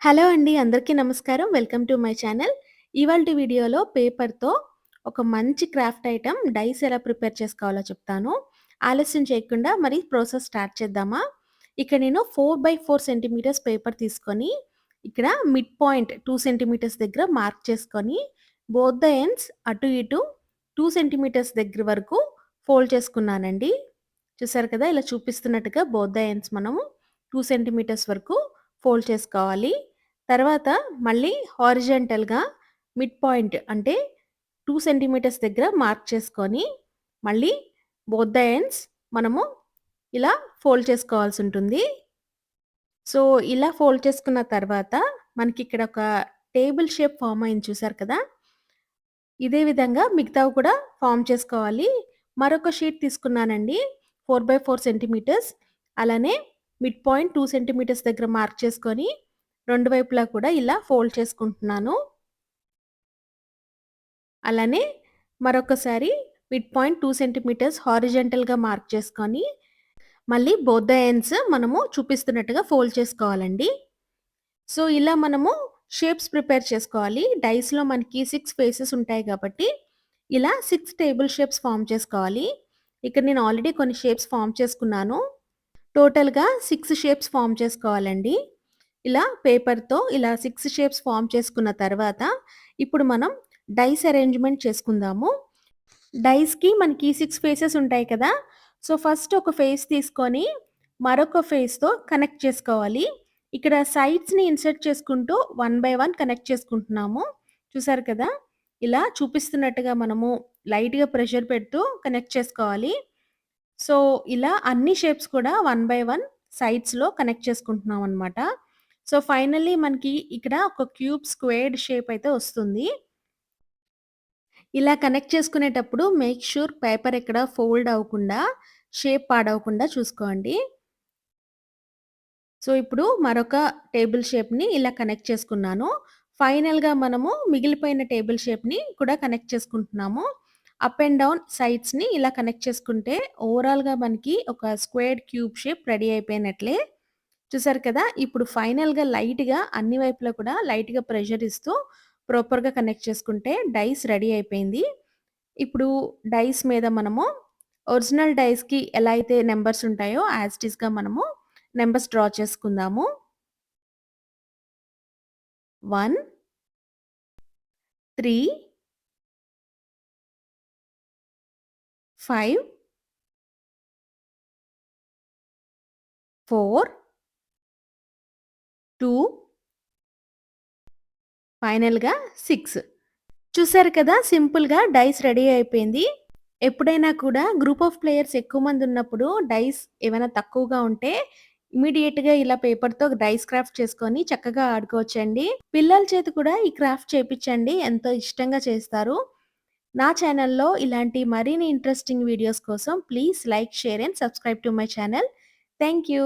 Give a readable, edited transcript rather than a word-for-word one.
Hello అండి. అందరికీ నమస్కారం. Welcome to my channel. ఇవాల్టి వీడియోలో పేపర్‌తో ఒక మంచి క్రాఫ్ట్ ఐటెమ్ డైస్ ఎలా ప్రిపేర్ చేసుకోవాలో చెప్తాను. ఆలస్యం చేయకుండా మరి ప్రాసెస్ స్టార్ట్ చేద్దామా? ఇక్కడ నేను 4/4 సెంటీమీటర్స్ పేపర్ తీసుకొని, ఇక్కడ మిడ్ పాయింట్ 2 సెంటీమీటర్స్ దగ్గర మార్క్ చేసుకొని, బోత్ ద ఎండ్స్ అటు ఇటు 2 సెంటీమీటర్స్ దగ్గర వరకు ఫోల్డ్ చేసుకున్నానండి. చూసారు కదా! ఇలా చూపిస్తున్నట్టుగా బోత్ ద ఎండ్స్ మనము 2 సెంటీమీటర్స్ వరకు ఫోల్డ్ చేసుకోవాలి. తర్వాత మళ్ళీ హారిజాంటల్‌గా మిడ్ పాయింట్ అంటే 2 సెంటీమీటర్స్ దగ్గర మార్క్ చేసుకొని, మళ్ళీ బోత్ ద ఎండ్స్ మనము ఇలా ఫోల్డ్ చేసుకోవాల్సుంటుంది. సో, ఇలా ఫోల్డ్ చేసుకున్న తర్వాత మనకిక్కడ ఒక టేబుల్ షేప్ ఫార్మ్ అయింది చూసారు కదా! ఇదే విధంగా మిగతావి కూడా ఫార్మ్ చేసుకోవాలి. మరొక షీట్ తీసుకున్నానండి. 4/4 సెంటీమీటర్స్. అలానే మిడ్ పాయింట్ 2 సెంటీమీటర్స్ దగ్గర మార్క్ చేసుకొని, 2 వైపులా కూడా ఇలా ఫోల్డ్ చేసుకుంటున్నాను. అలానే మరొకసారి మిడ్ పాయింట్ 2 సెంటీమీటర్స్ హారిజాంటల్‌గా మార్క్ చేసుకొని, మళ్ళీ బోత్ ద ఎండ్స్ మనము చూపిస్తున్నట్టుగా ఫోల్డ్ చేసుకోవాలండి. సో, ఇలా మనము షేప్స్ ప్రిపేర్ చేసుకోవాలి. డైస్‌లో మనకి 6 ఫేసెస్ ఉంటాయి కాబట్టి, ఇలా 6 టేబుల్ షేప్స్ ఫార్మ్ చేసుకోవాలి. ఇక్కడ నేను ఆల్రెడీ కొన్ని షేప్స్ ఫార్మ్ చేసుకున్నాను. టోటల్‌గా 6 షేప్స్ ఫార్మ్ చేసుకోవాలండి. ఇలా పేపర్‌తో ఇలా 6 షేప్స్ ఫార్మ్ చేసుకున్న తర్వాత, ఇప్పుడు మనం డైస్ అరేంజ్‌మెంట్ చేసుకుందాము. డైస్‌కి మనకి 6 ఫేసెస్ ఉంటాయి కదా! సో, ఫస్ట్ ఒక ఫేస్ తీసుకొని, మరొక ఫేస్‌తో కనెక్ట్ చేసుకోవాలి. ఇక్కడ సైడ్స్‌ని ఇన్సర్ట్ చేసుకుంటూ 1 బై 1 కనెక్ట్ చేసుకుంటున్నాము. చూసారు కదా! ఇలా చూపిస్తున్నట్టుగా మనము లైట్‌గా ప్రెషర్ పెడుతూ కనెక్ట్ చేసుకోవాలి. సో, ఇలా అన్ని షేప్స్ కూడా 1 బై 1 సైడ్స్‌లో కనెక్ట్ చేసుకుంటున్నామనమాట. సో, ఫైనల్లీ మనకి ఇక్కడ ఒక క్యూబ్ స్క్వేర్డ్ షేప్ అయితే వస్తుంది. ఇలా కనెక్ట్ చేసుకునేటప్పుడు మేక్ ష్యూర్ పేపర్ ఎక్కడ ఫోల్డ్ అవ్వకుండా, షేప్ పాడవకుండా చూసుకోండి. సో, ఇప్పుడు మరొక టేబుల్ షేప్‌ని ఇలా కనెక్ట్ చేసుకున్నాను. ఫైనల్‌గా మనము మిగిలిపోయిన టేబుల్ షేప్‌ని కూడా కనెక్ట్ చేసుకుంటున్నాము. అప్ అండ్ డౌన్ సైడ్స్‌ని ఇలా కనెక్ట్ చేసుకుంటే ఓవరాల్‌గా మనకి ఒక స్క్వేర్డ్ క్యూబ్ షేప్ రెడీ అయిపోయినట్లే. చూసారు కదా! ఇప్పుడు ఫైనల్‌గా లైట్‌గా అన్ని వైపులా కూడా లైట్‌గా ప్రెషర్ ఇస్తూ ప్రాపర్‌గా కనెక్ట్ చేసుకుంటే డైస్ రెడీ అయిపోయింది. ఇప్పుడు డైస్ మీద మనము ఒరిజినల్ డైస్‌కి ఎలా అయితే నంబర్స్ ఉంటాయో యాజ్ ఇట్ ఈస్‌గా మనము నంబర్స్ డ్రా చేసుకుందాము. 1, 3, 5, 4, 2, ఫైనల్‌గా 6. చూసారు కదా! సింపుల్‌గా డైస్ రెడీ అయిపోయింది. ఎప్పుడైనా కూడా గ్రూప్ ఆఫ్ ప్లేయర్స్ ఎక్కువ మంది ఉన్నప్పుడు డైస్ ఏమైనా తక్కువగా ఉంటే ఇమ్మీడియేట్‌గా ఇలా పేపర్‌తో డైస్ క్రాఫ్ట్ చేసుకొని చక్కగా ఆడుకోవచ్చండి. పిల్లల చేత కూడా ఈ క్రాఫ్ట్ చేపిచ్చండి. ఎంతో ఇష్టంగా చేస్తారు. నా ఛానల్‌లో ఇలాంటి మరిన్ని ఇంట్రెస్టింగ్ వీడియోస్ కోసం please like, share and subscribe to my channel. Thank you.